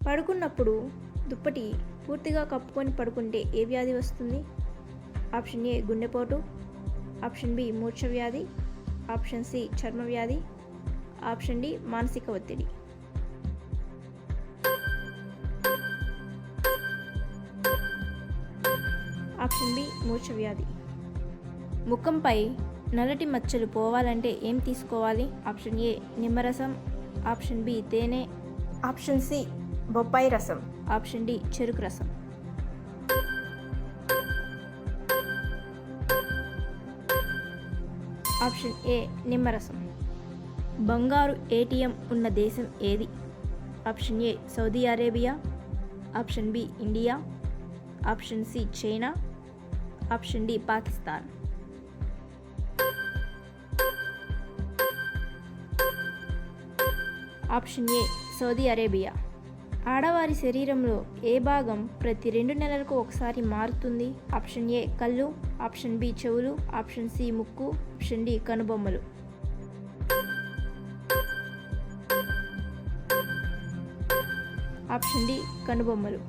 పడుకున్నప్పుడు దుప్పటి పూర్తిగా కప్పుకొని పడుకుంటే ఏ వ్యాధి వస్తుంది? ఆప్షన్ ఏ గుండెపోటు, ఆప్షన్ బి మూర్ఛ వ్యాధి, ఆప్షన్ సి చర్మ వ్యాధి, ఆప్షన్ డి మానసిక ఒత్తిడి. ఆప్షన్ బి మూర్ఛ వ్యాధి. ముఖంపై నల్లటి మచ్చలు పోవాలంటే ఏం తీసుకోవాలి? ఆప్షన్ ఏ నిమ్మరసం, ఆప్షన్ బి తేనె, ఆప్షన్ సి బొప్పాయి రసం, ఆప్షన్ డి చెరుకు రసం. ఆప్షన్ ఏ నిమ్మరసం. బంగారు ఏటీఎం ఉన్న దేశం ఏది? Option A Saudi Arabia, option B India, option C China, option D Pakistan. Option A Saudi Arabia. ఆడవారి శరీరంలో ఏ భాగం ప్రతి 2 నెలలకు ఒకసారి మారుతుంది? ఆప్షన్ ఏ కళ్ళు, ఆప్షన్ బి చెవులు, ఆప్షన్ సి ముక్కు, ఆప్షన్ డి కనుబొమ్మలు. ఆప్షన్ డి కనుబొమ్మలు.